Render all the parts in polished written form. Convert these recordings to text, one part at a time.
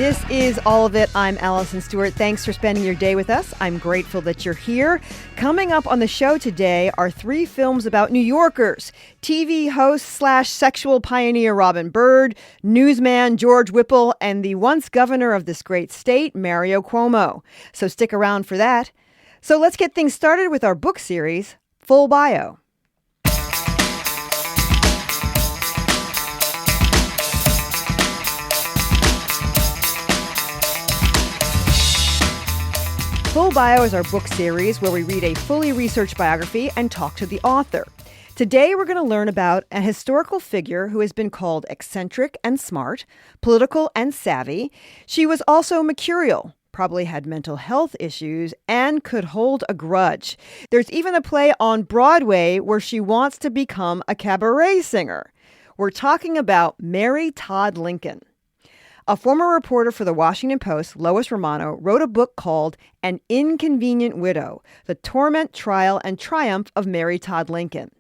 This is All of It. I'm Allison Stewart. Thanks for spending your day with us. I'm grateful that you're here. Coming up on the show today are 3 films about New Yorkers. TV host / sexual pioneer Robin Bird, newsman George Whipple, and the once governor of this great state, Mario Cuomo. So stick around for that. So let's get things started with our book series, Full Bio. Full Bio is our book series where we read a fully researched biography and talk to the author. Today, we're going to learn about a historical figure who has been called eccentric and smart, political and savvy. She was also mercurial, probably had mental health issues, and could hold a grudge. There's even a play on Broadway where she wants to become a cabaret singer. We're talking about Mary Todd Lincoln. A former reporter for the Washington Post, Lois Romano, wrote a book called An Inconvenient Widow, The Torment, Trial, and Triumph of Mary Todd Lincoln.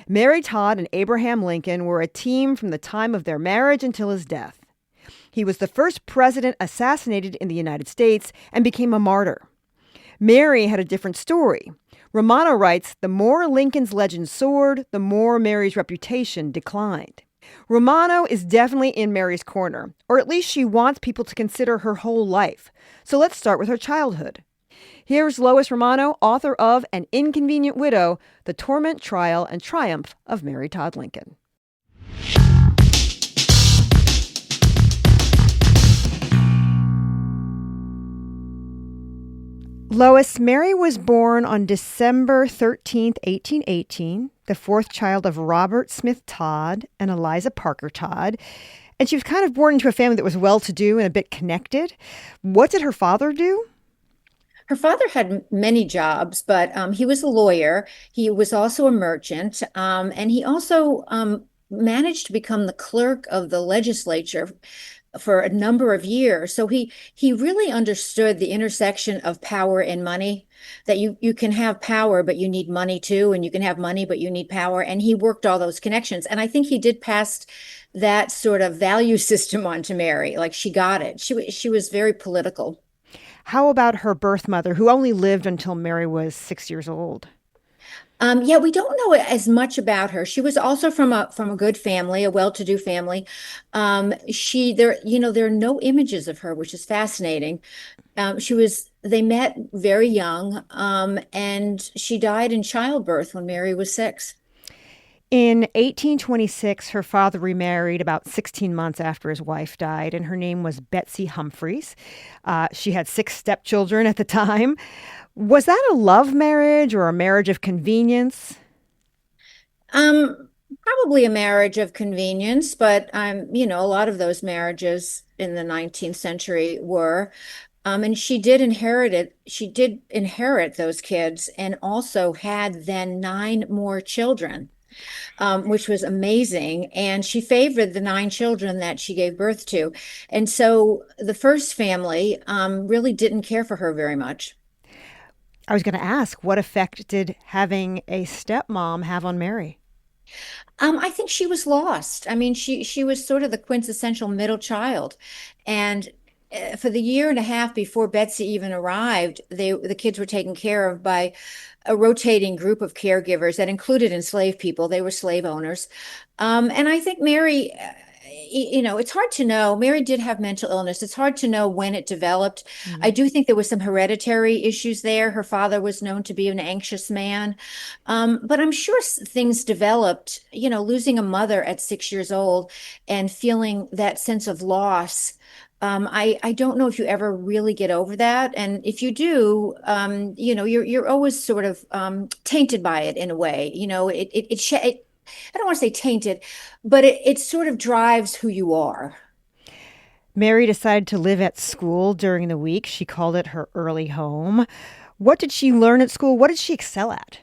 Mary Todd and Abraham Lincoln were a team from the time of their marriage until his death. He was the first president assassinated in the United States and became a martyr. Mary had a different story. Romano writes, the more Lincoln's legend soared, the more Mary's reputation declined. Romano is definitely in Mary's corner, or at least she wants people to consider her whole life. So let's start with her childhood. Here's Lois Romano, author of An Inconvenient Widow, The Torment, Trial, and Triumph of Mary Todd Lincoln. Lois, Mary was born on December 13th, 1818, the 4th child of Robert Smith Todd and Eliza Parker Todd. And she was kind of born into a family that was well-to-do and a bit connected. What did her father do? Her father had many jobs, but he was a lawyer. He was also a merchant, and he also managed to become the clerk of the legislature for a number of years. So he really understood the intersection of power and money, that you can have power, but you need money too, and you can have money, but you need power. And he worked all those connections. And I think he did pass that sort of value system on to Mary. Like she got it. She was very political. How about her birth mother, who only lived until Mary was 6 years old? Yeah, we don't know as much about her. She was also from a good family, a well-to-do family. There are no images of her, which is fascinating. They met very young, and she died in childbirth when Mary was 6. In 1826, her father remarried about 16 months after his wife died, and her name was Betsy Humphreys. She had 6 stepchildren at the time. Was that a love marriage or a marriage of convenience? Probably a marriage of convenience, but a lot of those marriages in the 19th century were. And she did inherit it. She did inherit those kids and also had then 9 more children. Which was amazing. And she favored the 9 children that she gave birth to. And so the first family really didn't care for her very much. I was going to ask, what effect did having a stepmom have on Mary? I think she was lost. I mean, she was sort of the quintessential middle child. And for the year and a half before Betsy even arrived, the kids were taken care of by a rotating group of caregivers that included enslaved people. They were slave owners. And I think Mary, it's hard to know. Mary did have mental illness. It's hard to know when it developed. Mm-hmm. I do think there was some hereditary issues there. Her father was known to be an anxious man. But I'm sure things developed, losing a mother at 6 years old and feeling that sense of loss. I don't know if you ever really get over that. And if you do, you're always sort of tainted by it in a way. I don't want to say tainted, but it sort of drives who you are. Mary decided to live at school during the week. She called it her early home. What did she learn at school? What did she excel at?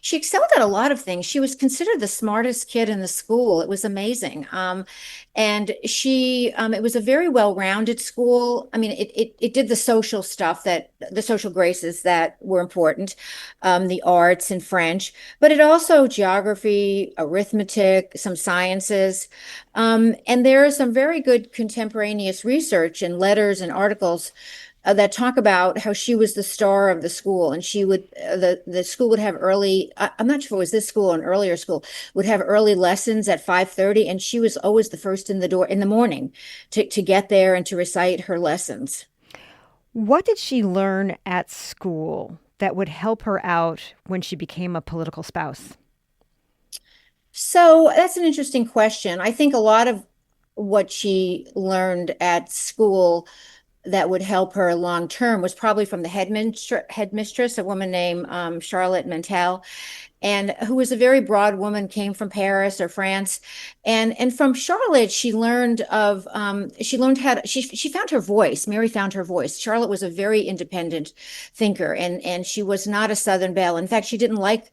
She excelled at a lot of things. She was considered the smartest kid in the school. It was amazing. And it was a very well-rounded school. I mean, it did the social stuff the social graces that were important, the arts and French, but it also geography, arithmetic, some sciences. And there is some very good contemporaneous research and letters and articles that talk about how she was the star of the school, and she would the school would have early. I'm not sure if it was this school or an earlier school would have early lessons at 5:30, and she was always the first in the door in the morning to get there and to recite her lessons. What did she learn at school that would help her out when she became a political spouse? So that's an interesting question. I think a lot of what she learned at school that would help her long term was probably from the headmistress, a woman named Charlotte Mantel, and who was a very broad woman, came from Paris or France, and from Charlotte she learned how to she found her voice. Mary found her voice. Charlotte was a very independent thinker, and she was not a Southern belle. In fact, she didn't like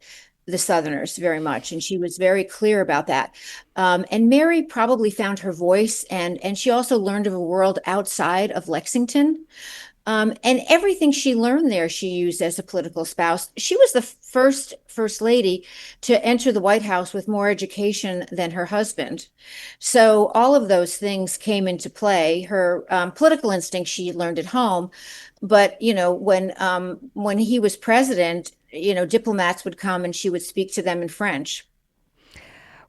the Southerners very much, and she was very clear about that. And Mary probably found her voice, and she also learned of a world outside of Lexington. And everything she learned there, she used as a political spouse. She was the first lady to enter the White House with more education than her husband. So all of those things came into play. Her political instinct she learned at home, but when he was president, diplomats would come and she would speak to them in French.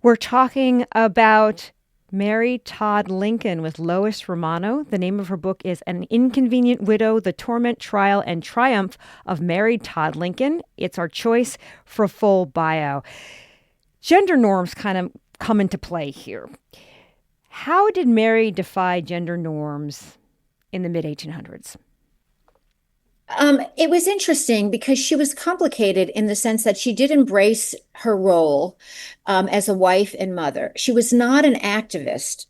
We're talking about Mary Todd Lincoln with Lois Romano. The name of her book is An Inconvenient Widow, The Torment, Trial, and Triumph of Mary Todd Lincoln. It's our choice for a full bio. Gender norms kind of come into play here. How did Mary defy gender norms in the mid 1800s? It was interesting because she was complicated in the sense that she did embrace her role as a wife and mother. She was not an activist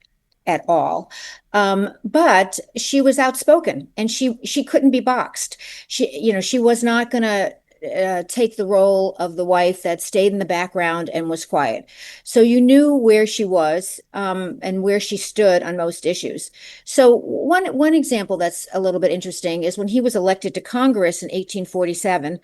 at all, but she was outspoken and she couldn't be boxed. She was not going to take the role of the wife that stayed in the background and was quiet. So you knew where she was and where she stood on most issues. So one example that's a little bit interesting is when he was elected to Congress in 1847.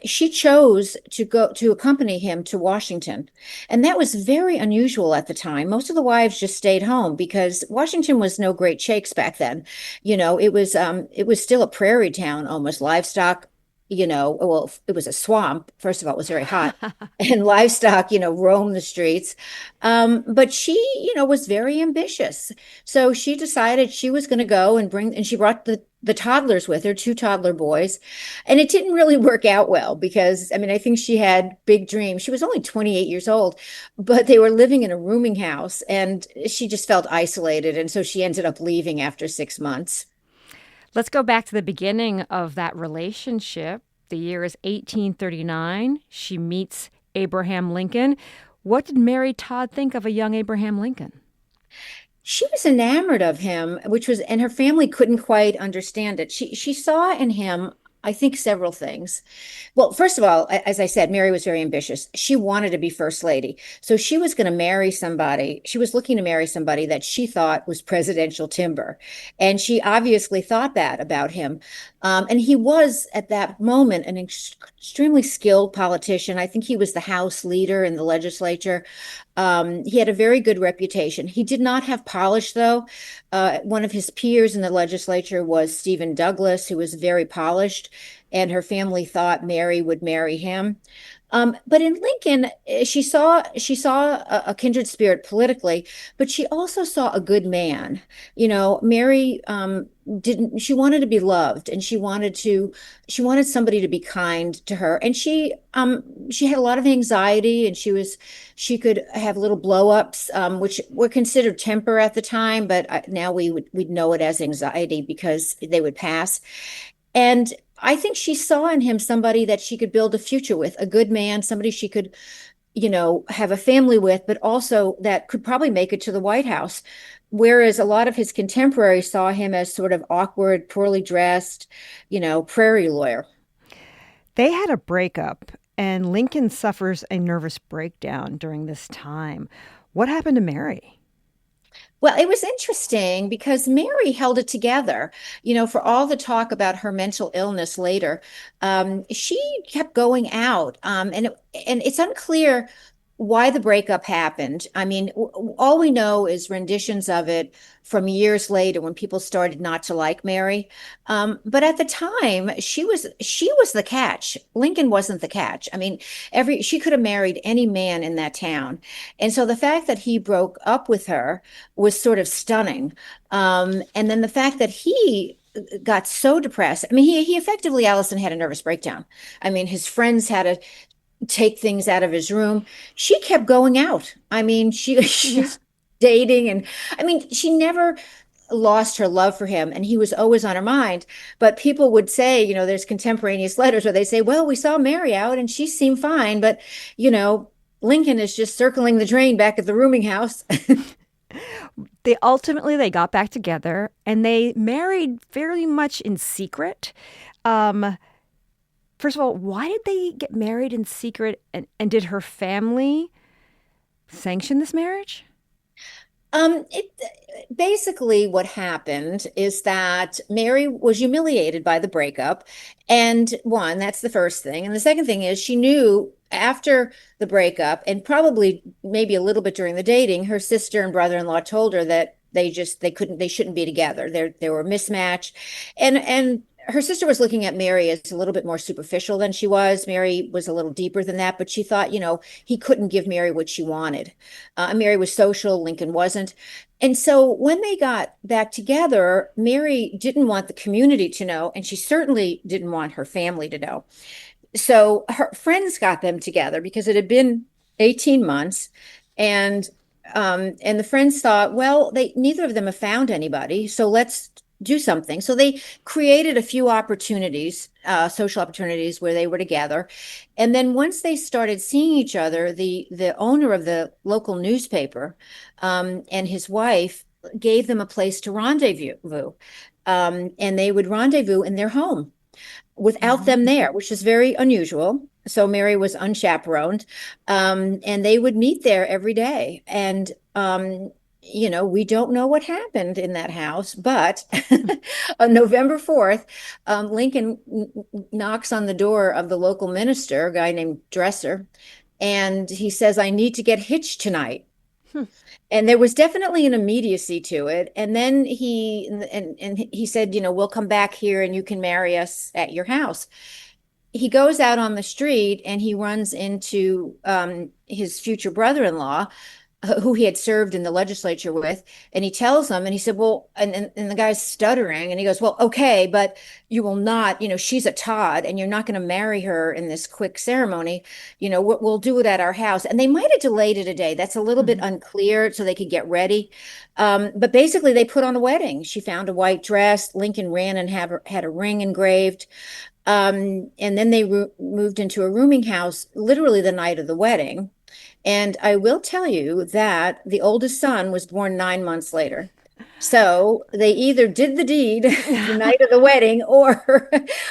She chose to accompany him to Washington. And that was very unusual at the time. Most of the wives just stayed home because Washington was no great shakes back then. It was still a prairie town, almost livestock. Well, it was a swamp. First of all, it was very hot, and livestock, roamed the streets. But she, was very ambitious. So she decided she was going to go and she brought the toddlers with her, two toddler boys. And it didn't really work out well because, I mean, I think she had big dreams. She was only 28 years old, but they were living in a rooming house and she just felt isolated. And so she ended up leaving after 6 months. Let's go back to the beginning of that relationship. The year is 1839. She meets Abraham Lincoln. What did Mary Todd think of a young Abraham Lincoln? She was enamored of him, and her family couldn't quite understand it. She saw in him, I think, several things. Well, first of all, as I said, Mary was very ambitious. She wanted to be first lady. So she was going to marry somebody. She was looking to marry somebody that she thought was presidential timber. And she obviously thought that about him. And he was, at that moment, an extremely skilled politician. I think he was the House leader in the legislature. He had a very good reputation. He did not have polish, though. One of his peers in the legislature was Stephen Douglas, who was very polished, and her family thought Mary would marry him. But in Lincoln, she saw a kindred spirit politically, but she also saw a good man. Mary didn't. She wanted to be loved, and she wanted somebody to be kind to her. And she had a lot of anxiety, and she could have little blow-ups, which were considered temper at the time, but now we'd know it as anxiety because they would pass. And I think she saw in him somebody that she could build a future with, a good man, somebody she could, have a family with, but also that could probably make it to the White House. Whereas a lot of his contemporaries saw him as sort of awkward, poorly dressed, prairie lawyer. They had a breakup And Lincoln suffers a nervous breakdown during this time. What happened to Mary? Well, it was interesting because Mary held it together. For all the talk about her mental illness later, she kept going out, and it's unclear why the breakup happened. I mean, all we know is renditions of it from years later when people started not to like Mary. But at the time, she was the catch. Lincoln wasn't the catch. I mean, every she could have married any man in that town, and so the fact that he broke up with her was sort of stunning. And then the fact that he got so depressed. I mean, he effectively, Allison, had a nervous breakdown. I mean, his friends had to take things out of his room. She kept going out. I mean, Yeah. she's dating, and I mean, she never lost her love for him, and he was always on her mind. But people would say, there's contemporaneous letters where they say, well, we saw Mary out and she seemed fine, but you know, Lincoln is just circling the drain back at the rooming house. They got back together and they married fairly much in secret. Um, First of all, why did they get married in secret, and did her family sanction this marriage? It basically what happened is that Mary was humiliated by the breakup. And one, that's the first thing. And the second thing is she knew after the breakup, and probably maybe a little bit during the dating, her sister and brother-in-law told her that they shouldn't be together. They were a mismatch. And her sister was looking at Mary as a little bit more superficial than she was. Mary was a little deeper than that, but she thought, he couldn't give Mary what she wanted. Mary was social, Lincoln wasn't. And so when they got back together, Mary didn't want the community to know, and she certainly didn't want her family to know. So her friends got them together because it had been 18 months, and and the friends thought, well, they neither of them have found anybody, so let's do something. So they created a few opportunities, social opportunities where they were together. And then once they started seeing each other, the owner of the local newspaper and his wife gave them a place to rendezvous. And they would rendezvous in their home without them Oh. there, which is very unusual. So Mary was unchaperoned, and they would meet there every day. And we don't know what happened in that house, but on November 4th, Lincoln knocks on the door of the local minister, a guy named Dresser, and he says, I need to get hitched tonight. Hmm. And there was definitely an immediacy to it. And then he said, we'll come back here and you can marry us at your house. He goes out on the street and he runs into his future brother-in-law, who he had served in the legislature with, and he tells him, and he said, well, and the guy's stuttering, and he goes, well, okay, but you will not, she's a Todd, and you're not going to marry her in this quick ceremony. We'll do it at our house. And they might have delayed it a day. That's a little bit Mhm. unclear, so they could get ready. But basically, they put on a wedding. She found a white dress. Lincoln ran and had a ring engraved. And then they moved into a rooming house literally the night of the wedding. And I will tell you that the oldest son was born 9 months later. So they either did the deed the night of the wedding or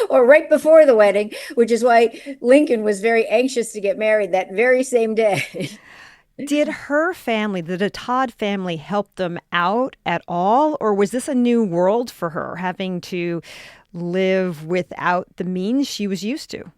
or right before the wedding, which is why Lincoln was very anxious to get married that very same day. Did her family, did the Todd family, help them out at all? Or was this a new world for her, having to live without the means she was used to?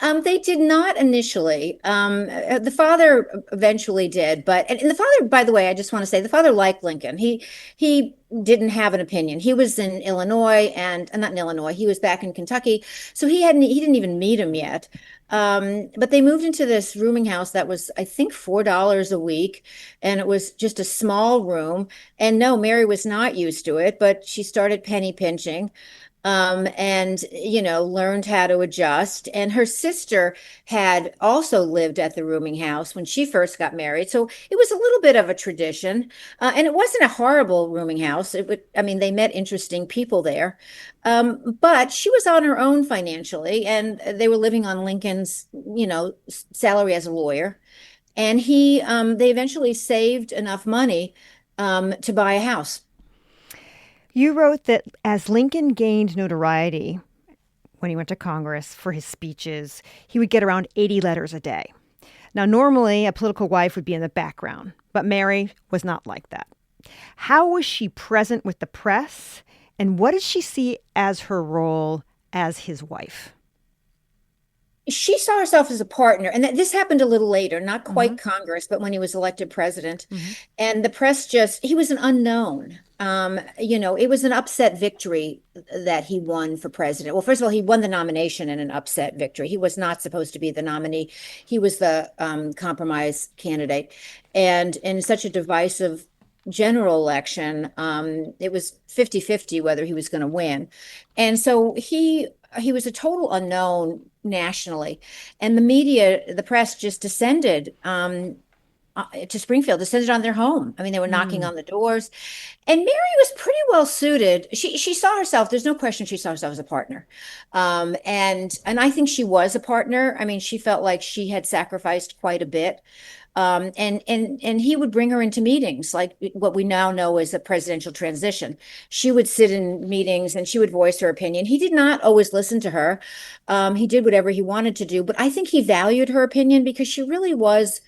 They did not initially. The father eventually did, and the father, by the way, I just want to say the father liked Lincoln. He didn't have an opinion. He was in Illinois and not in Illinois. He was back in Kentucky, so he didn't even meet him yet. But they moved into this rooming house that was, I think, $4 a week, and it was just a small room. And no, Mary was not used to it, but she started penny pinching, and learned how to adjust. And her sister had also lived at the rooming house when she first got married, so it was a little bit of a tradition. And it wasn't a horrible rooming house. I mean, they met interesting people there, but she was on her own financially, and they were living on Lincoln's, salary as a lawyer. And they eventually saved enough money to buy a house. You wrote that as Lincoln gained notoriety, when he went to Congress for his speeches, he would get around 80 letters a day. Now, normally, a political wife would be in the background, but Mary was not like that. How was she present with the press, and what did she see as her role as his wife? She saw herself as a partner, and this happened a little later, not Hmm. quite Congress, but when he was elected president. Hmm. And the press just, he was an unknown. It was an upset victory that he won for president. Well, first of all, he won the nomination in an upset victory. He was not supposed to be the nominee. He was the compromise candidate. And in such a divisive general election, it was 50-50 whether he was going to win. And so he was a total unknown nationally. And the media, the press just descended to Springfield, descended on their home. I mean, they were knocking Mm. on the doors. And Mary was pretty well suited. She saw herself, there's no question she saw herself as a partner. And I think she was a partner. I mean, she felt like she had sacrificed quite a bit. And he would bring her into meetings, like what we now know as a presidential transition. She would sit in meetings and she would voice her opinion. He did not always listen to her. He did whatever he wanted to do, but I think he valued her opinion because she really was.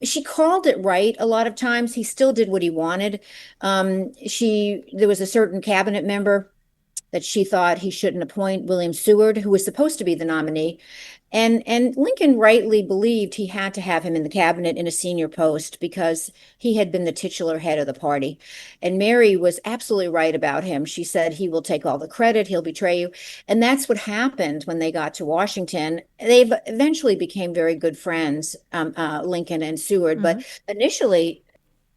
She called it right a lot of times. He still did what he wanted. There was a certain cabinet member that she thought he shouldn't appoint, William Seward, who was supposed to be the nominee. And Lincoln rightly believed he had to have him in the cabinet in a senior post because he had been the titular head of the party. And Mary was absolutely right about him. She said he will take all the credit, he'll betray you. And that's what happened when they got to Washington. They eventually became very good friends, Lincoln and Seward. Hmm. But initially,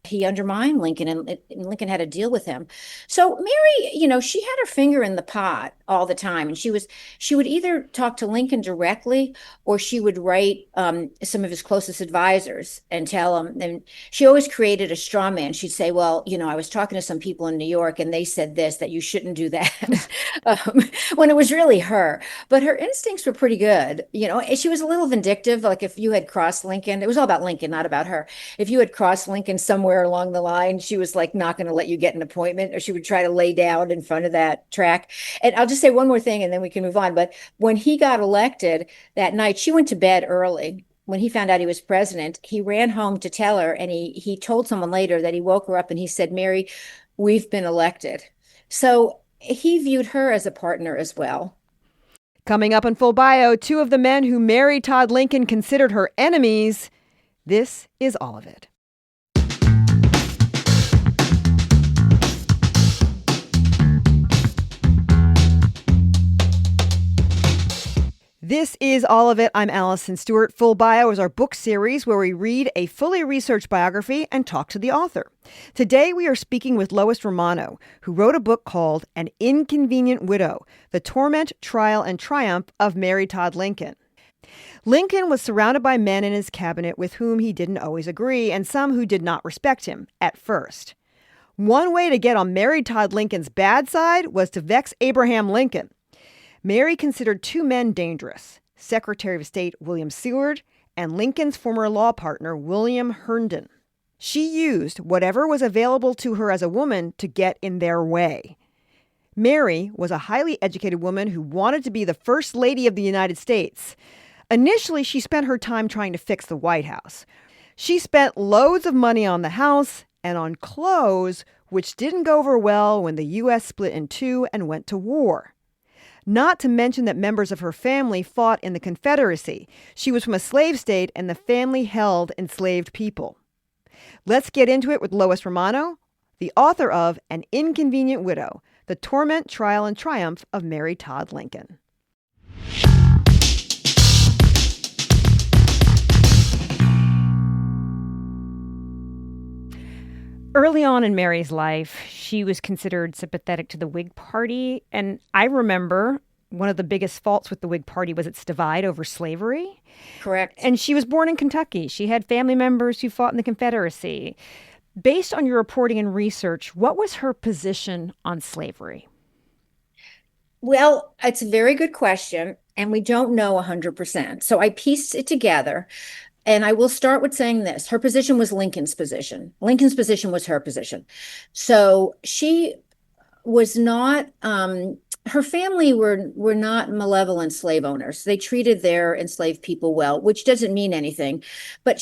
he undermined Lincoln, and Lincoln had to deal with him. So Mary, she had her finger in the pot all the time, and she would either talk to Lincoln directly, or she would write some of his closest advisors and tell them. And she always created a straw man. She'd say, "Well, I was talking to some people in New York, and they said this, that you shouldn't do that," when it was really her. But her instincts were pretty good. And she was a little vindictive. Like if you had crossed Lincoln, it was all about Lincoln, not about her. If you had crossed Lincoln somewhere along the line, she was like not going to let you get an appointment, or she would try to lay down in front of that track. And I'll just say one more thing and then we can move on. But when he got elected that night, she went to bed early. When he found out he was president, he ran home to tell her, and he told someone later that he woke her up and he said, "Mary, we've been elected." So he viewed her as a partner as well. Coming up in Full Bio, two of the men who Mary Todd Lincoln considered her enemies. This is all of it. This is all of it. I'm Allison Stewart. Full Bio is our book series where we read a fully researched biography and talk to the author. Today we are speaking with Lois Romano, who wrote a book called An Inconvenient Widow: The Torment, Trial, and Triumph of Mary Todd Lincoln. Lincoln was surrounded by men in his cabinet with whom he didn't always agree, and some who did not respect him at first. One way to get on Mary Todd Lincoln's bad side was to vex Abraham Lincoln. Mary considered two men dangerous: Secretary of State William Seward and Lincoln's former law partner William Herndon. She used whatever was available to her as a woman to get in their way. Mary was a highly educated woman who wanted to be the First Lady of the United States. Initially, she spent her time trying to fix the White House. She spent loads of money on the house and on clothes, which didn't go over well when the U.S. split in two and went to war. Not to mention that members of her family fought in the Confederacy. She was from a slave state, and the family held enslaved people. Let's get into it with Lois Romano, the author of An Inconvenient Widow: The Torment, Trial, and Triumph of Mary Todd Lincoln. Early on in Mary's life, she was considered sympathetic to the Whig Party. And I remember one of the biggest faults with the Whig Party was its divide over slavery. Correct. And she was born in Kentucky. She had family members who fought in the Confederacy. Based on your reporting and research, what was her position on slavery? Well, it's a very good question, and we don't know 100%. So I pieced it together. And I will start with saying this. Her position was Lincoln's position. Lincoln's position was her position. So she was not her family were not malevolent slave owners. They treated their enslaved people well, which doesn't mean anything. But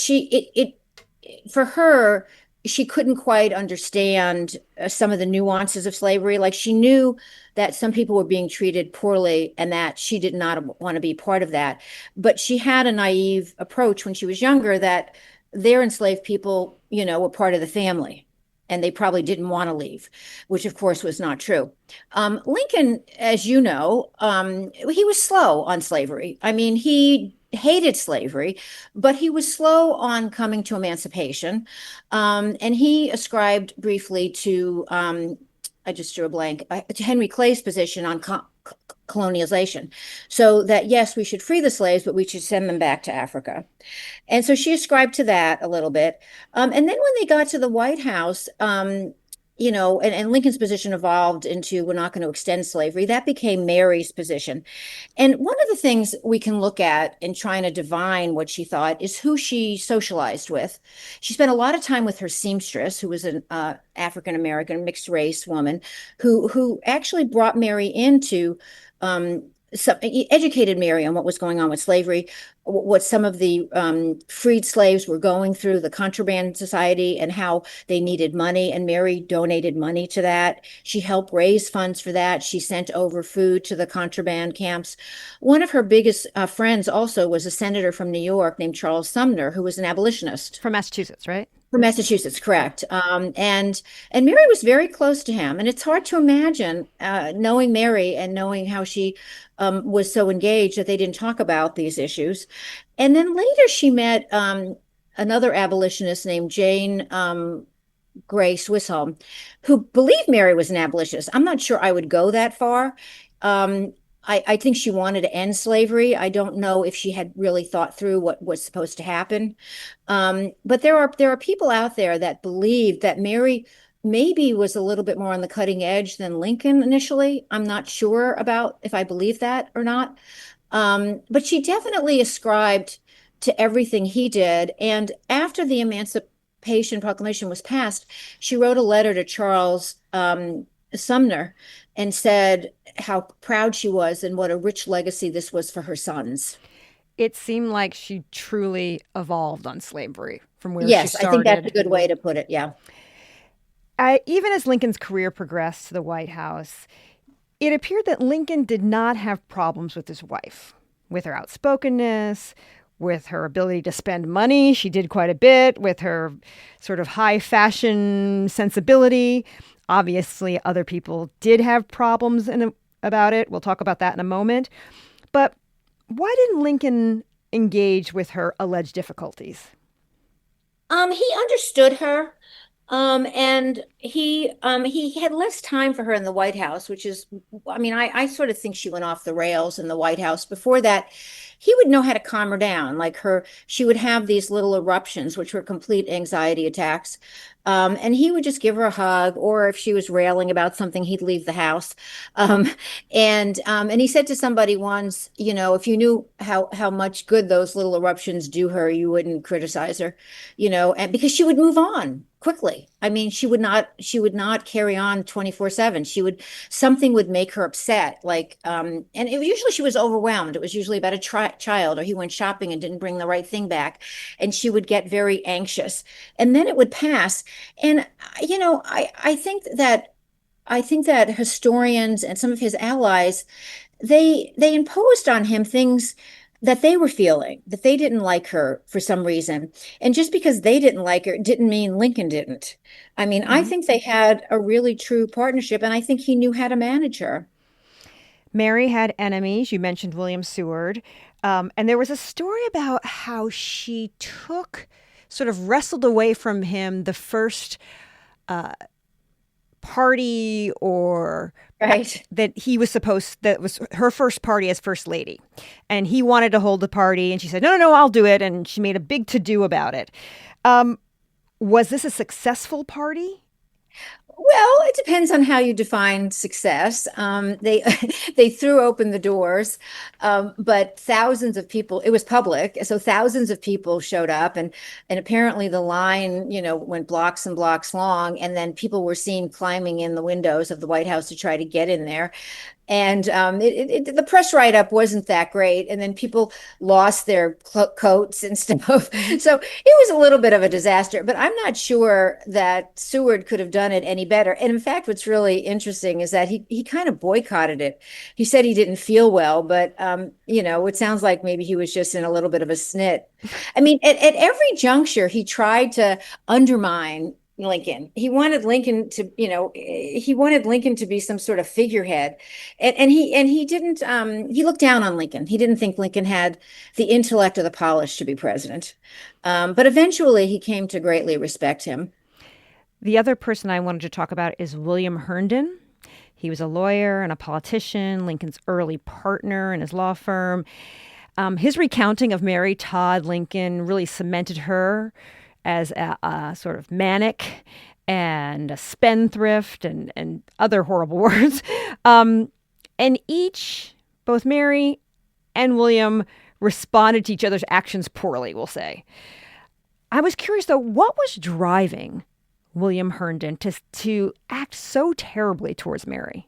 for her, she couldn't quite understand some of the nuances of slavery. Like she knew that some people were being treated poorly and that she did not want to be part of that. But she had a naive approach when she was younger that their enslaved people, were part of the family and they probably didn't want to leave, which of course was not true. Lincoln, as you know, he was slow on slavery. I mean, he hated slavery, but he was slow on coming to emancipation. And he ascribed briefly to, I just drew a blank, to Henry Clay's position on colonialization. So that, yes, we should free the slaves, but we should send them back to Africa. And so she ascribed to that a little bit. And then when they got to the White House, and Lincoln's position evolved into we're not going to extend slavery. That became Mary's position. And one of the things we can look at in trying to divine what she thought is who she socialized with. She spent a lot of time with her seamstress, who was an African American mixed race woman, who actually brought Mary into educated Mary on what was going on with slavery, what some of the freed slaves were going through, the contraband society, and how they needed money. And Mary donated money to that. She helped raise funds for that. She sent over food to the contraband camps. One of her biggest friends also was a senator from New York named Charles Sumner, who was an abolitionist. From Massachusetts, right? From Massachusetts, correct. And Mary was very close to him, and it's hard to imagine knowing Mary and knowing how she was so engaged that they didn't talk about these issues. And then later she met another abolitionist named Jane Gray Swisshelm, who believed Mary was an abolitionist. I'm not sure I would go that far. I think she wanted to end slavery. I don't know if she had really thought through what was supposed to happen. But there are people out there that believe that Mary maybe was a little bit more on the cutting edge than Lincoln initially. I'm not sure about if I believe that or not. But she definitely ascribed to everything he did. And after the Emancipation Proclamation was passed, she wrote a letter to Charles Sumner and said how proud she was and what a rich legacy this was for her sons. It seemed like she truly evolved on slavery from where she Yes, I think that's a started. good way to put it. Yeah. Even as Lincoln's career progressed to the White House, it appeared that Lincoln did not have problems with his wife, with her outspokenness, with her ability to spend money. She did quite a bit, with her sort of high fashion sensibility. Obviously, other people did have problems about it. We'll talk about that in a moment. But why didn't Lincoln engage with her alleged difficulties? He understood her. And he had less time for her in the White House, which is, I mean, I sort of think she went off the rails in the White House. Before that, he would know how to calm her down. She would have these little eruptions, which were complete anxiety attacks. And he would just give her a hug, or if she was railing about something, he'd leave the house. Um, and he said to somebody once, if you knew how much good those little eruptions do her, you wouldn't criticize her, and because she would move on quickly. I mean, she would not carry on 24/7. Something would make her upset. And it was usually she was overwhelmed. It was usually about a child, or he went shopping and didn't bring the right thing back. And she would get very anxious, and then it would pass. And, I think that historians and some of his allies, they imposed on him things that they were feeling, that they didn't like her for some reason. And just because they didn't like her didn't mean Lincoln didn't. I mean, I Mhm. think they had a really true partnership, and I think he knew how to manage her. Mary had enemies. You mentioned William Seward. And there was a story about how she sort of wrestled away from him the first uh, party or Right. that was her first party as first lady. And he wanted to hold the party. And she said, no, no, no, I'll do it. And she made a big to do about it. Was this a successful party? Well, it depends on how you define success. They they threw open the doors, but thousands of people. It was public, so thousands of people showed up, and apparently the line, went blocks and blocks long, and then people were seen climbing in the windows of the White House to try to get in there. And the press write-up wasn't that great, and then people lost their coats and stuff. Hmm. So it was a little bit of a disaster, but I'm not sure that Seward could have done it any better. And in fact, what's really interesting is that he kind of boycotted it. He said he didn't feel well, but it sounds like maybe he was just in a little bit of a snit. I mean, at every juncture, he tried to undermine Lincoln. He wanted Lincoln to be some sort of figurehead. And he didn't he looked down on Lincoln. He didn't think Lincoln had the intellect or the polish to be president. But eventually he came to greatly respect him. The other person I wanted to talk about is William Herndon. He was a lawyer and a politician, Lincoln's early partner in his law firm. His recounting of Mary Todd Lincoln really cemented her as a sort of manic and a spendthrift and other horrible words. And both Mary and William, responded to each other's actions poorly, we'll say. I was curious, though, what was driving William Herndon to act so terribly towards Mary?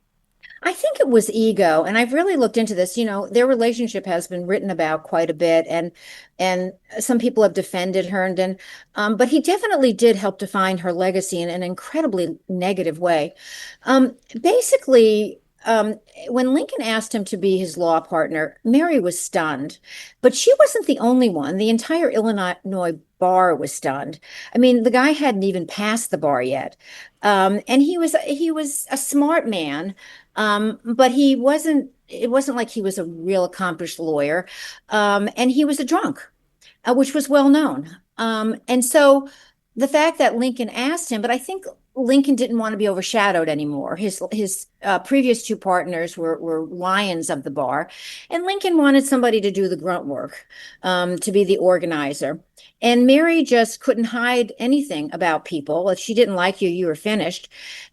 I think it was ego, and I've really looked into this. Their relationship has been written about quite a bit, and some people have defended Herndon, but he definitely did help define her legacy in an incredibly negative way. Basically, when Lincoln asked him to be his law partner, Mary was stunned, but she wasn't the only one. The entire Illinois bar was stunned. I mean, the guy hadn't even passed the bar yet, and he was a smart man, but he wasn't. It wasn't like he was a real accomplished lawyer, and he was a drunk, which was well known. And so the fact that Lincoln asked him, but I think Lincoln didn't want to be overshadowed anymore. His previous two partners were lions of the bar, and Lincoln wanted somebody to do the grunt work, to be the organizer. And Mary just couldn't hide anything about people. If she didn't like you, you were finished.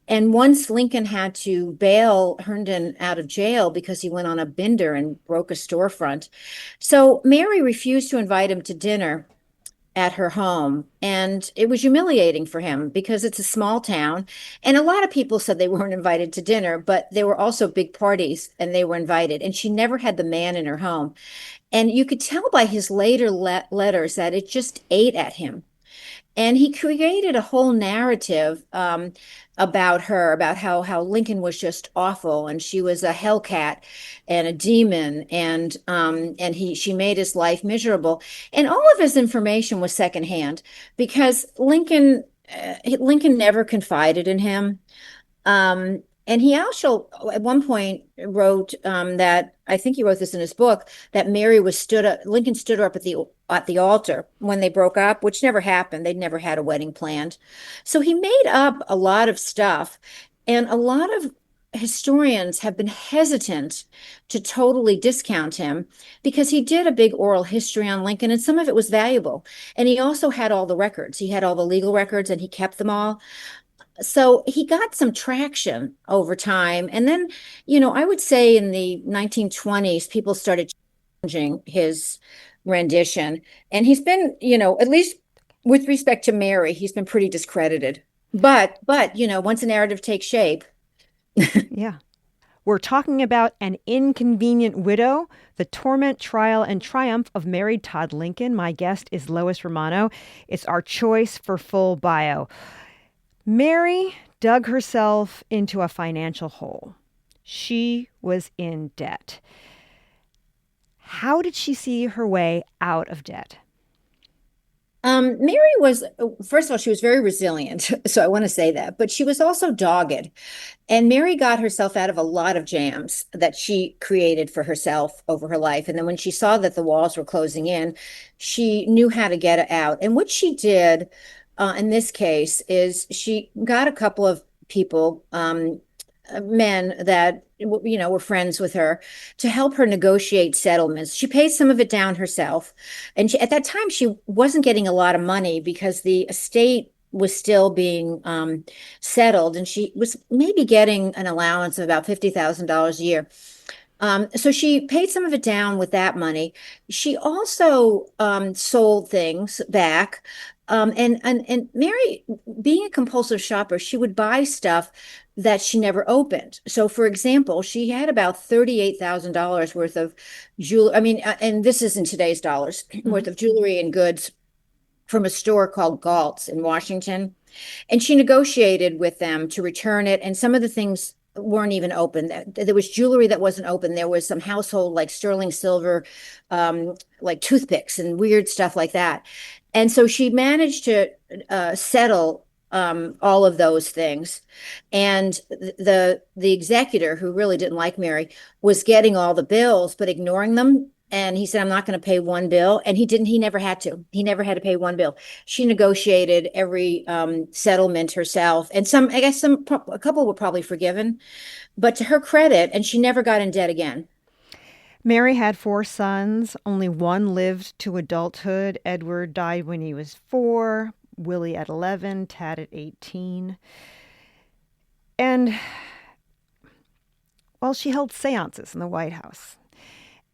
And once Lincoln had to bail Herndon out of jail because he went on a bender and broke a storefront. So Mary refused to invite him to dinner at her home. And it was humiliating for him because it's a small town. And a lot of people said they weren't invited to dinner, but there were also big parties and they were invited. And she never had the man in her home. And you could tell by his later letters that it just ate at him. And he created a whole narrative, about her, about how Lincoln was just awful, and she was a hellcat and a demon, and she made his life miserable. And all of his information was secondhand because Lincoln never confided in him. And he also, at one point, wrote, that I think he wrote this in his book, that Lincoln stood her up at the altar when they broke up, which never happened. They'd never had a wedding planned. So he made up a lot of stuff, and a lot of historians have been hesitant to totally discount him because he did a big oral history on Lincoln, and some of it was valuable. And he also had all the records. He had all the legal records, and he kept them all. So he got some traction over time. And then, I would say in the 1920s, people started changing his rendition. And he's been, at least with respect to Mary, he's been pretty discredited. But once a narrative takes shape. Yeah. We're talking about An Inconvenient Widow, The Torment, Trial, and Triumph of Mary Todd Lincoln. My guest is Lois Romano. It's our choice for full bio. Mary dug herself into a financial hole. She was in debt. How did she see her way out of debt? Mary was, first of all, she was very resilient. So I want to say that, but she was also dogged. And Mary got herself out of a lot of jams that she created for herself over her life. And then when she saw that the walls were closing in, she knew how to get out. And what she did, in this case, is she got a couple of people, men that were friends with her, to help her negotiate settlements. She paid some of it down herself, and at that time she wasn't getting a lot of money because the estate was still being settled, and she was maybe getting an allowance of about $50,000 a year. So she paid some of it down with that money. She also sold things back. And Mary, being a compulsive shopper, she would buy stuff that she never opened. So, for example, she had about $38,000 worth of jewelry. I mean, and this is in today's dollars, worth of jewelry and goods from a store called Galt's in Washington. And she negotiated with them to return it. And some of the things weren't even open. There was jewelry that wasn't open. There was some household like sterling silver, like toothpicks and weird stuff like that. And so she managed to settle all of those things. And the executor, who really didn't like Mary, was getting all the bills but ignoring them. And he said, I'm not going to pay one bill. And he didn't, he never had to. He never had to pay one bill. She negotiated every settlement herself. And I guess a couple were probably forgiven. But to her credit, and she never got in debt again. Mary had 4 sons. Only one lived to adulthood. Edward died when he was 4, Willie at 11, Tad at 18. And, well, she held seances in the White House.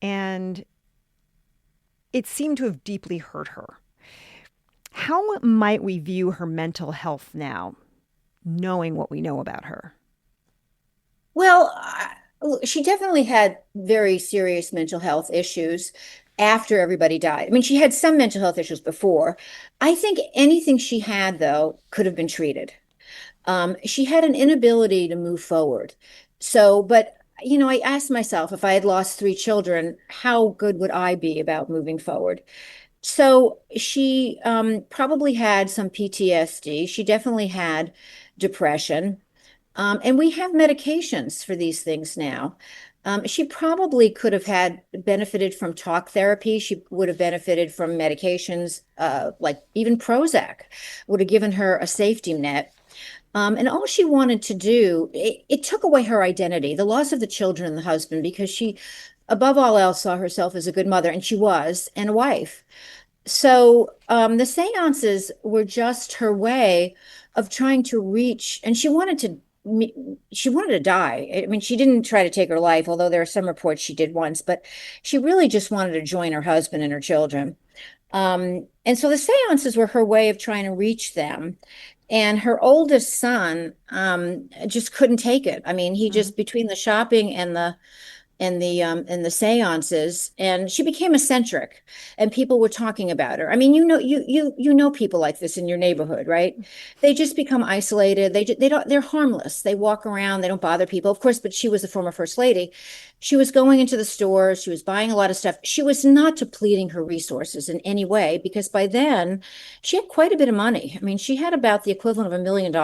And it seemed to have deeply hurt her. How might we view her mental health now, knowing what we know about her? Well, she definitely had very serious mental health issues after everybody died. I mean, she had some mental health issues before. I think anything she had, though, could have been treated. She had an inability to move forward. So, but I asked myself, if I had lost 3 children, how good would I be about moving forward? So she probably had some PTSD. She definitely had depression. And we have medications for these things now. She probably could have had benefited from talk therapy. She would have benefited from medications like even Prozac would have given her a safety net. And all she wanted to do, it took away her identity, the loss of the children and the husband, because she, above all else, saw herself as a good mother, and she was, and a wife. So the seances were just her way of trying to reach, and she wanted to die. I mean, she didn't try to take her life, although there are some reports she did once, but she really just wanted to join her husband and her children. And so the seances were her way of trying to reach them. And her oldest son just couldn't take it. I mean, he just, between the shopping and the seances, and she became eccentric, and people were talking about her. I mean, you know people like this in your neighborhood, right? They just become isolated. They're harmless. They walk around, they don't bother people, of course. But she was the former first lady. She was going into the stores, she was buying a lot of stuff. She was not depleting her resources in any way, because by then she had quite a bit of money. I mean, she had about the equivalent of $1 million,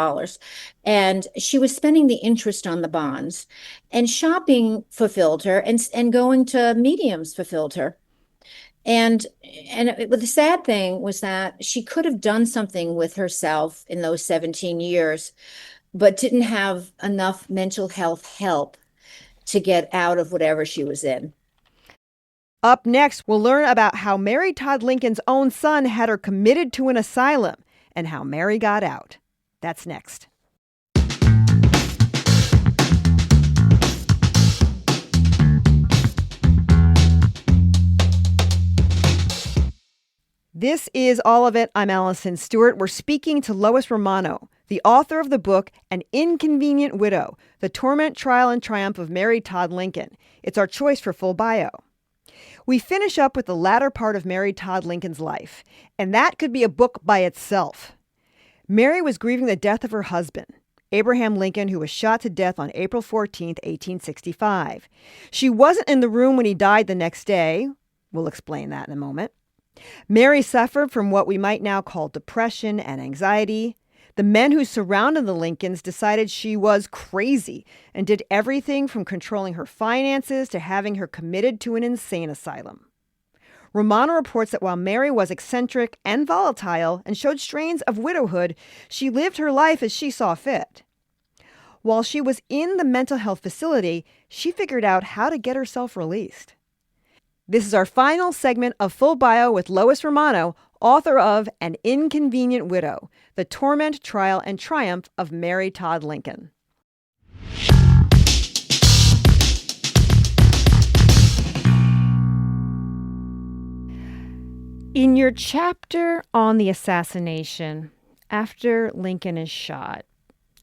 and she was spending the interest on the bonds. And shopping fulfilled her, and going to mediums fulfilled her. But the sad thing was that she could have done something with herself in those 17 years, but didn't have enough mental health help to get out of whatever she was in. Up next, we'll learn about how Mary Todd Lincoln's own son had her committed to an asylum and how Mary got out. That's next. This is All of It. I'm Allison Stewart. We're speaking to Lois Romano, the author of the book An Inconvenient Widow, The Torment, Trial, and Triumph of Mary Todd Lincoln. It's our choice for full bio. We finish up with the latter part of Mary Todd Lincoln's life, and that could be a book by itself. Mary was grieving the death of her husband, Abraham Lincoln, who was shot to death on April 14th, 1865. She wasn't in the room when he died the next day. We'll explain that in a moment. Mary suffered from what we might now call depression and anxiety. The men who surrounded the Lincolns decided she was crazy and did everything from controlling her finances to having her committed to an insane asylum. Romano reports that while Mary was eccentric and volatile and showed strains of widowhood, she lived her life as she saw fit. While she was in the mental health facility, she figured out how to get herself released. This is our final segment of Full Bio with Lois Romano, author of An Inconvenient Widow: The Torment, Trial, and Triumph of Mary Todd Lincoln. In your chapter on the assassination, after Lincoln is shot,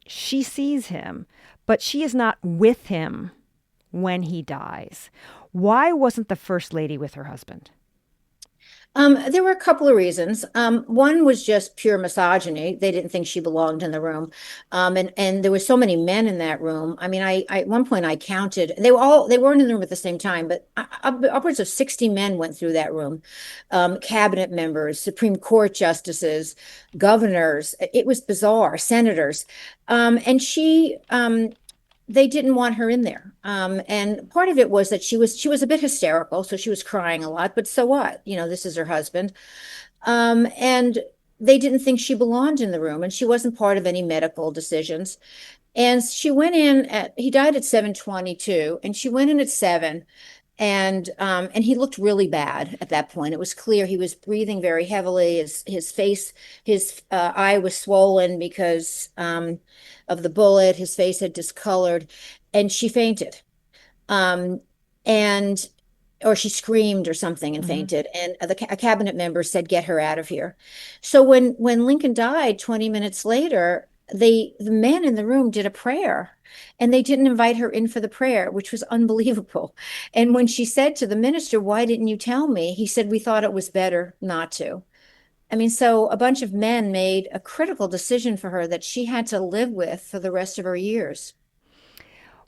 she sees him, but she is not with him when he dies. Why wasn't the First Lady with her husband? There were a couple of reasons. One was just pure misogyny. They didn't think she belonged in the room. And there were so many men in that room. I mean, I at one point I counted, they weren't in the room at the same time, but upwards of 60 men went through that room. Cabinet members, Supreme Court justices, governors. It was bizarre, senators. And they didn't want her in there. And part of it was that she was a bit hysterical, so she was crying a lot, but so what? This is her husband. And they didn't think she belonged in the room, and she wasn't part of any medical decisions. And she went in he died at 7:22, and she went in at 7. And he looked really bad at that point. It was clear he was breathing very heavily. His face, his eye was swollen because of the bullet. His face had discolored, and she fainted. Um, and or she screamed or something and Mm-hmm. fainted. And a cabinet member said, "Get her out of here." So when Lincoln died, 20 minutes later, the men in the room did a prayer, and they didn't invite her in for the prayer, which was unbelievable. And when she said to the minister, "Why didn't you tell me?" He said, "We thought it was better not to." I mean, so a bunch of men made a critical decision for her that she had to live with for the rest of her years.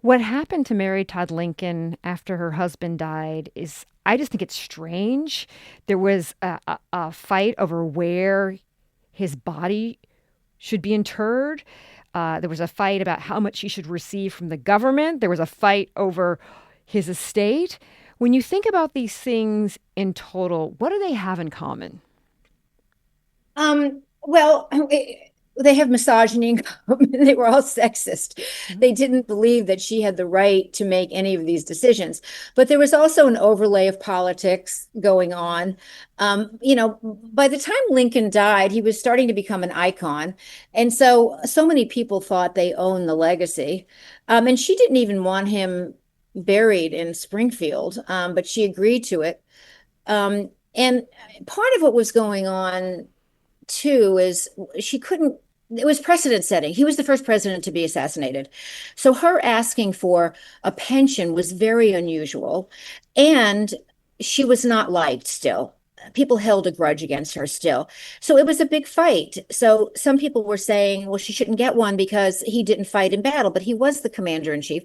What happened to Mary Todd Lincoln after her husband died is, I just think it's strange. There was a fight over where his body should be interred. There was a fight about how much he should receive from the government. There was a fight over his estate. When you think about these things in total, what do they have in common? Well, they have misogyny in common. They were all sexist. Mhm. They didn't believe that she had the right to make any of these decisions. But there was also an overlay of politics going on. By the time Lincoln died, he was starting to become an icon. And so many people thought they owned the legacy. And she didn't even want him buried in Springfield, but she agreed to it. And part of what was going on too is she couldn't, it was precedent setting. He was the first president to be assassinated. So her asking for a pension was very unusual. And she was not liked still. People held a grudge against her still. So it was a big fight. So some people were saying, well, she shouldn't get one because he didn't fight in battle, but he was the commander in chief.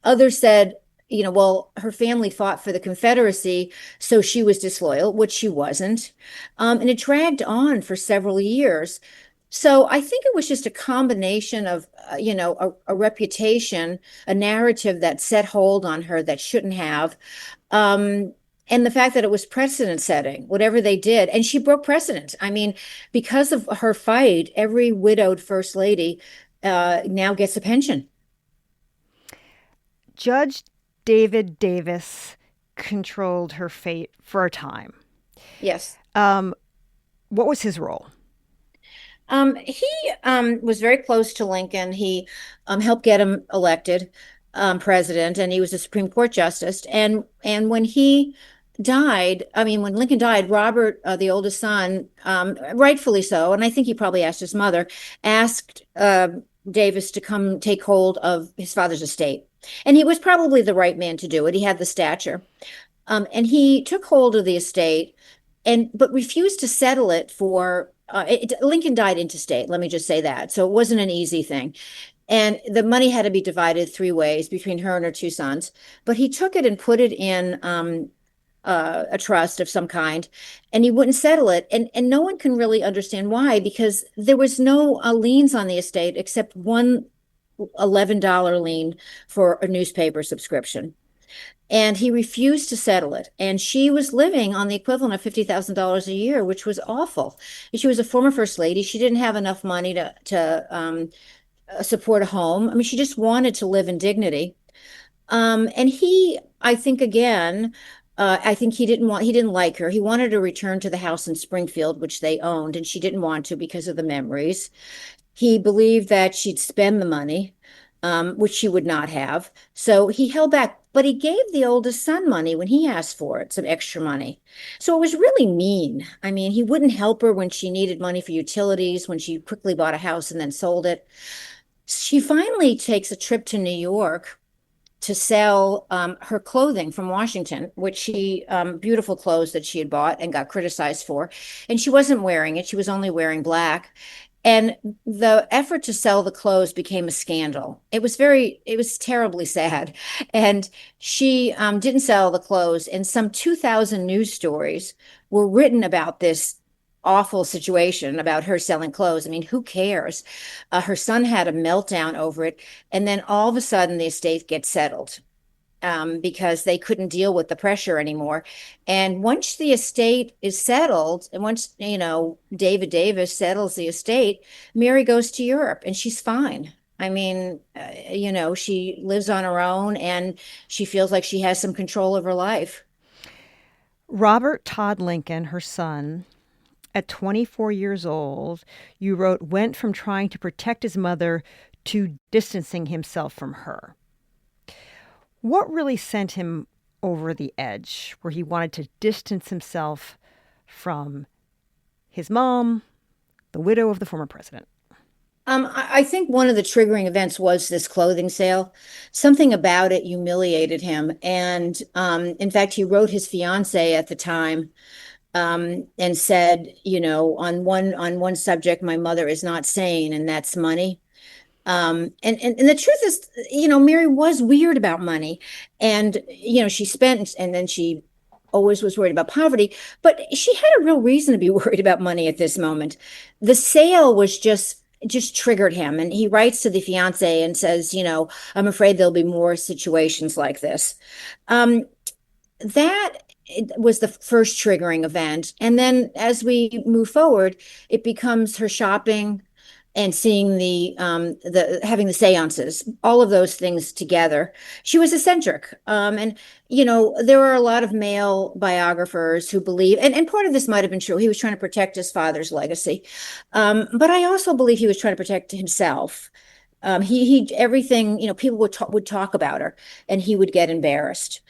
Others said, well, her family fought for the Confederacy, so she was disloyal, which she wasn't. And it dragged on for several years. So I think it was just a combination of, a reputation, a narrative that set hold on her that shouldn't have. Um, and the fact that it was precedent setting, whatever they did. And she broke precedent. I mean, because of her fight, every widowed first lady now gets a pension. Judge David Davis controlled her fate for a time. Yes. Um, what was his role? He was very close to Lincoln. He helped get him elected president, and he was a Supreme Court justice. And when he died, I mean, when Lincoln died, Robert, the oldest son, rightfully so, and I think he probably asked his mother, asked Davis to come take hold of his father's estate. And he was probably the right man to do it. He had the stature. And he took hold of the estate but refused to settle it for Lincoln died intestate, let me just say that. So it wasn't an easy thing. And the money had to be divided 3 ways between her and her 2 sons. But he took it and put it in a trust of some kind, and he wouldn't settle it. And no one can really understand why, because there was no liens on the estate except one $11 lien for a newspaper subscription. And he refused to settle it. And she was living on the equivalent of $50,000 a year, which was awful. She was a former first lady. She didn't have enough money to support a home. I mean, she just wanted to live in dignity. And he, I think, again, I think he didn't like her. He wanted to return to the house in Springfield, which they owned, and she didn't want to because of the memories. He believed that she'd spend the money, which she would not have. So he held back, but he gave the oldest son money when he asked for it, some extra money. So it was really mean. I mean, he wouldn't help her when she needed money for utilities, when she quickly bought a house and then sold it. She finally takes a trip to New York to sell her clothing from Washington, which beautiful clothes that she had bought and got criticized for. And she wasn't wearing it. She was only wearing black. And the effort to sell the clothes became a scandal. It was terribly sad. And she didn't sell the clothes. And some 2,000 news stories were written about this awful situation about her selling clothes. I mean, who cares? Her son had a meltdown over it. And then all of a sudden, the estate gets settled because they couldn't deal with the pressure anymore. And once the estate is settled, and once, David Davis settles the estate, Mary goes to Europe and she's fine. I mean, she lives on her own and she feels like she has some control of her life. Robert Todd Lincoln, her son, at 24 years old, you wrote, went from trying to protect his mother to distancing himself from her. What really sent him over the edge, where he wanted to distance himself from his mom, the widow of the former president? I think one of the triggering events was this clothing sale. Something about it humiliated him. And in fact, he wrote his fiance at the time and said, on one subject, my mother is not sane, and that's money. And the truth is, Mary was weird about money, and she spent, and then she always was worried about poverty, but she had a real reason to be worried about money at this moment. The sale was just triggered him, and he writes to the fiance and says, I'm afraid there'll be more situations like this. That was the first triggering event. And then as we move forward, it becomes her shopping and seeing the having the seances, all of those things together. She was eccentric. And there are a lot of male biographers who believe, and part of this might have been true. He was trying to protect his father's legacy. But I also believe he was trying to protect himself. He everything, people would talk about her and he would get embarrassed.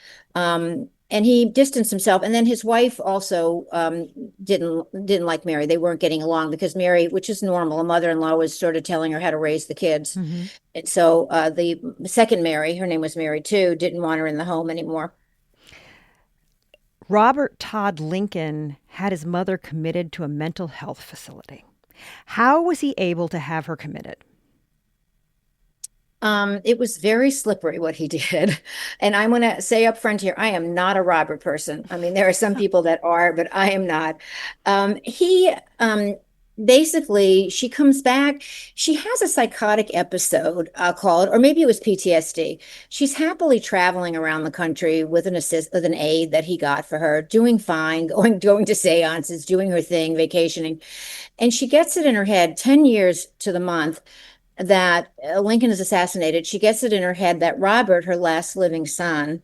And he distanced himself. And then his wife also didn't like Mary. They weren't getting along because Mary, which is normal, a mother-in-law was sort of telling her how to raise the kids. Mm-hmm. And so the second Mary, her name was Mary too, didn't want her in the home anymore. Robert Todd Lincoln had his mother committed to a mental health facility. How was he able to have her committed? It was very slippery what he did. And I'm going to say up front here, I am not a Robert person. I mean, there are some people that are, but I am not. He basically, she comes back. She has a psychotic episode called, or maybe it was PTSD. She's happily traveling around the country with with an aide that he got for her, doing fine, going to seances, doing her thing, vacationing. And she gets it in her head 10 years to the month that Lincoln is assassinated. She gets it in her head that Robert, her last living son,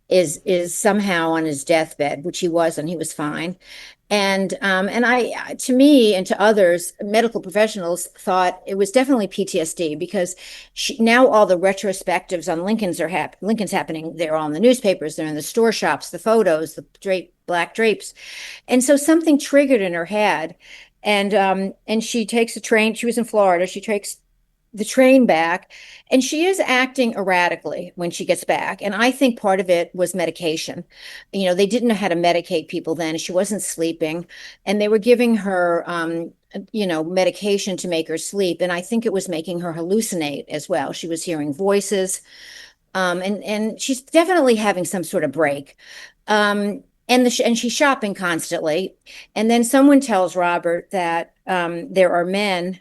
is somehow on his deathbed, which he wasn't. He was fine. And I, to me and to others, medical professionals thought it was definitely PTSD because now all the retrospectives on Lincoln's happening. They're all in the newspapers. They're in the store shops, the photos, the black drapes, and so something triggered in her head. And she takes a train. She was in Florida. She takes the train back, and she is acting erratically when she gets back. And I think part of it was medication. They didn't know how to medicate people then. She wasn't sleeping, and they were giving her, medication to make her sleep. And I think it was making her hallucinate as well. She was hearing voices, and she's definitely having some sort of break. And she's shopping constantly. And then someone tells Robert that there are men,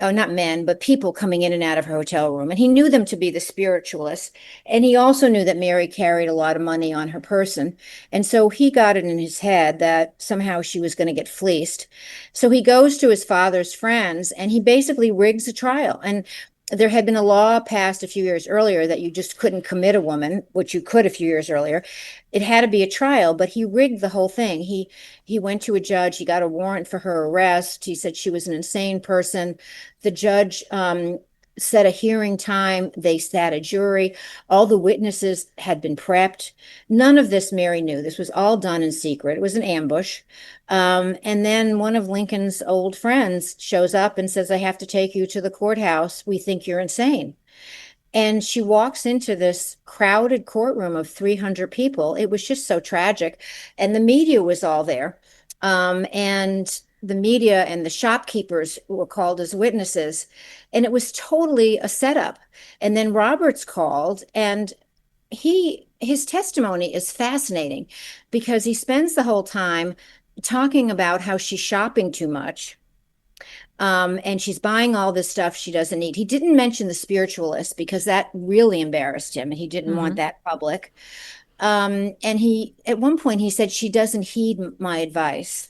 oh, not men, but people coming in and out of her hotel room. And he knew them to be the spiritualists. And he also knew that Mary carried a lot of money on her person. And so he got it in his head that somehow she was going to get fleeced. So he goes to his father's friends and he basically rigs a trial. And there had been a law passed a few years earlier that you just couldn't commit a woman, which you could a few years earlier. It had to be a trial, but he rigged the whole thing. He went to a judge, he got a warrant for her arrest. He said she was an insane person. The judge set a hearing time. They sat a jury. All the witnesses had been prepped. None of this Mary knew. This was all done in secret. It was an ambush. And then one of Lincoln's old friends shows up and says, I have to take you to the courthouse. We think you're insane. And she walks into this crowded courtroom of 300 people. It was just so tragic. And the media was all there. And the media and the shopkeepers were called as witnesses. And it was totally a setup. And then Roberts called, and his testimony is fascinating because he spends the whole time talking about how she's shopping too much, and she's buying all this stuff she doesn't need. He didn't mention the spiritualist because that really embarrassed him and he didn't want Hmm. that public. And he, at one point, he said, she doesn't heed my advice.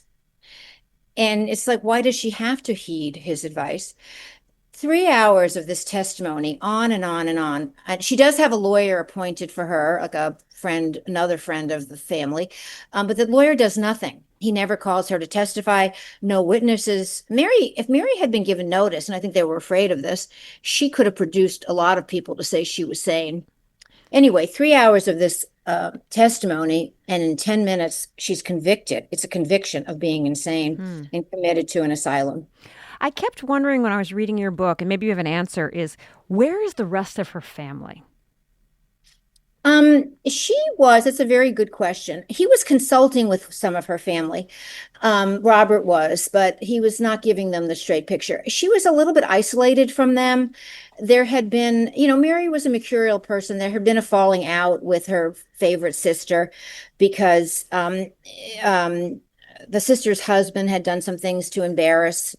And it's like, why does she have to heed his advice? 3 hours of this testimony, on and on and on. And she does have a lawyer appointed for her, like a friend, another friend of the family. But the lawyer does nothing. He never calls her to testify, no witnesses. If Mary had been given notice, and I think they were afraid of this, she could have produced a lot of people to say she was sane. Anyway, 3 hours of this testimony, and in 10 minutes, she's convicted. It's a conviction of being insane Hmm. and committed to an asylum. I kept wondering when I was reading your book, and maybe you have an answer, is where is the rest of her family? It's a very good question. He was consulting with some of her family. Robert was, but he was not giving them the straight picture. She was a little bit isolated from them. There had been, Mary was a mercurial person. There had been a falling out with her favorite sister because um, the sister's husband had done some things to embarrass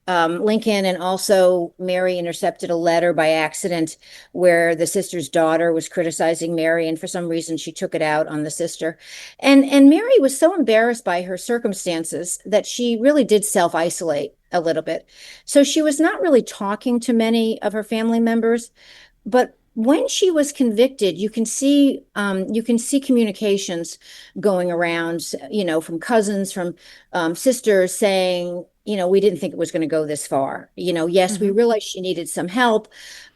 Lincoln, and also Mary intercepted a letter by accident where the sister's daughter was criticizing Mary, and for some reason she took it out on the sister. And Mary was so embarrassed by her circumstances that she really did self-isolate a little bit. So she was not really talking to many of her family members, but when she was convicted, you can see communications going around, from cousins, from sisters saying, we didn't think it was going to go this far. Yes, we Hmm. realized she needed some help.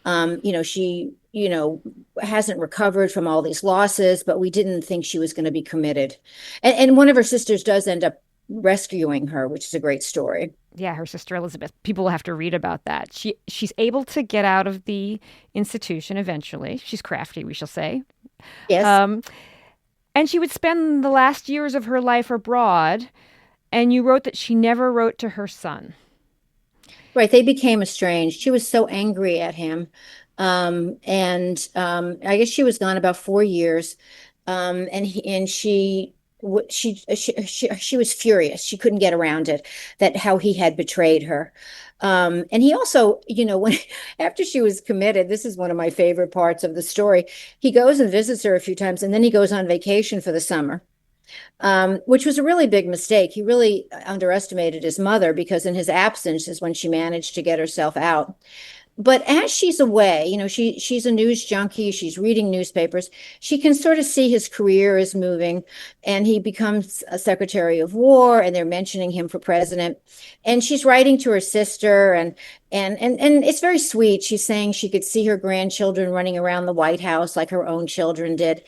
She, hasn't recovered from all these losses, but we didn't think she was going to be committed. And one of her sisters does end up rescuing her, which is a great story. Yeah, her sister Elizabeth. People will have to read about that. She's able to get out of the institution eventually. She's crafty, we shall say. Yes. Um, and she would spend the last years of her life abroad. And you wrote that she never wrote to her son. Right, they became estranged. She was so angry at him. And I guess she was gone about 4 years. And she was furious. She couldn't get around it, that how he had betrayed her. And he also, when after she was committed, this is one of my favorite parts of the story. He goes and visits her a few times, and then he goes on vacation for the summer, which was a really big mistake. He really underestimated his mother because in his absence is when she managed to get herself out. But as she's away, she's a news junkie. She's reading newspapers. She can sort of see his career is moving, and he becomes a Secretary of War, and they're mentioning him for president. And she's writing to her sister, and it's very sweet. She's saying she could see her grandchildren running around the White House like her own children did.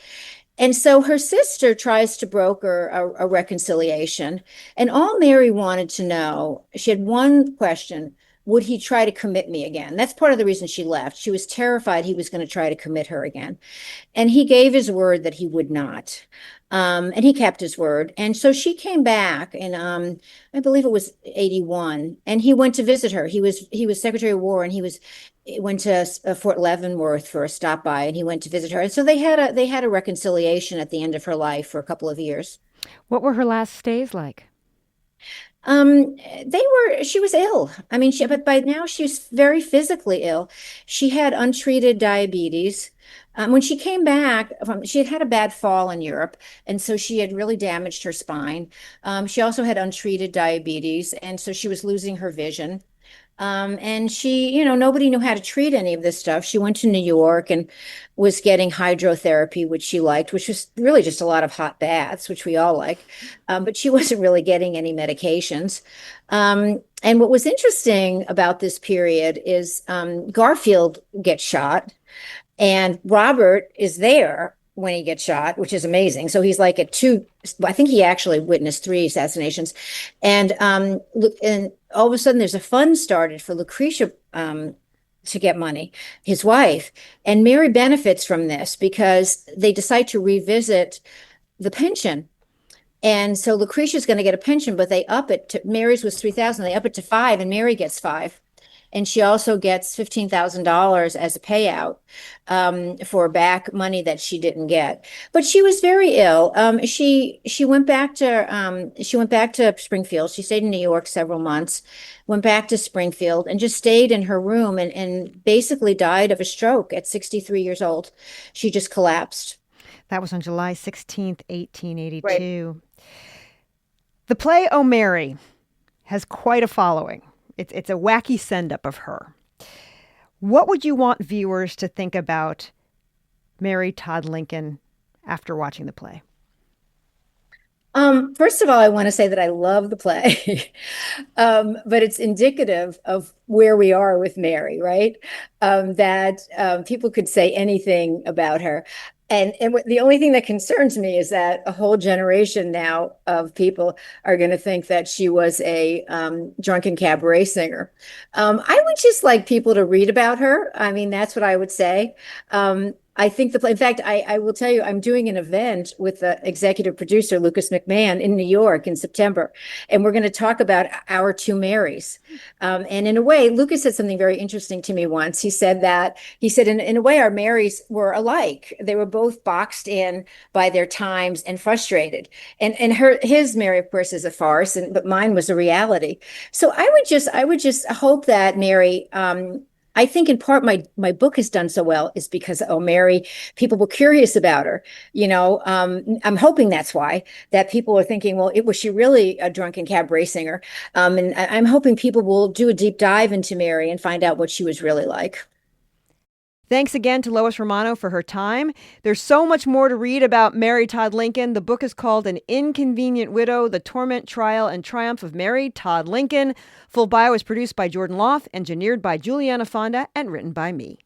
And so her sister tries to broker a reconciliation. And all Mary wanted to know, she had one question: would he try to commit me again? That's part of the reason she left. She was terrified he was going to try to commit her again. And he gave his word that he would not. And he kept his word. And so she came back, and I believe it was 81, and he went to visit her. He was Secretary of War, and went to Fort Leavenworth for a stop by, and he went to visit her. And so they had a reconciliation at the end of her life for a couple of years. What were her last days like? She was ill. I mean, but by now she was very physically ill. She had untreated diabetes. When she came back she had had a bad fall in Europe, and so she had really damaged her spine. She also had untreated diabetes, and so she was losing her vision. And she, nobody knew how to treat any of this stuff. She went to New York and was getting hydrotherapy, which she liked, which was really just a lot of hot baths, which we all like. But she wasn't really getting any medications. And what was interesting about this period is Garfield gets shot. And Robert is there when he gets shot, which is amazing. So he's like at two, I think he actually witnessed three assassinations. And all of a sudden there's a fund started for Lucretia to get money, his wife. And Mary benefits from this because they decide to revisit the pension. And so Lucretia's going to get a pension, but they up it to Mary's was 3,000. They up it to 5 and Mary gets 5. And she also gets $15,000 as a payout for back money that she didn't get. But she was very ill. She went back to Springfield. She stayed in New York several months, went back to Springfield, and just stayed in her room and basically died of a stroke at 63 years old. She just collapsed. That was on July 16th, Right. 1882. The play "Oh Mary" has quite a following. It's a wacky send-up of her. What would you want viewers to think about Mary Todd Lincoln after watching the play? First of all, I want to say that I love the play, but it's indicative of where we are with Mary, right? That people could say anything about her. And the only thing that concerns me is that a whole generation now of people are going to think that she was a drunken cabaret singer. I would just like people to read about her. I mean, that's what I would say. I think in fact, I will tell you, I'm doing an event with the executive producer, Lucas McMahon, in New York in September. And we're going to talk about our two Marys. And in a way, Lucas said something very interesting to me once. He said, in a way, our Marys were alike. They were both boxed in by their times and frustrated. And his Mary, of course, is a farce, but mine was a reality. So I would just hope that Mary, I think in part my book has done so well is because, oh, Mary, people were curious about her. I'm hoping that's why, that people are thinking, well, was she really a drunken cabaret singer? And I'm hoping people will do a deep dive into Mary and find out what she was really like. Thanks again to Lois Romano for her time. There's so much more to read about Mary Todd Lincoln. The book is called An Inconvenient Widow, The Torment, Trial, and Triumph of Mary Todd Lincoln. Full Bio is produced by Jordan Loth, engineered by Juliana Fonda, and written by me.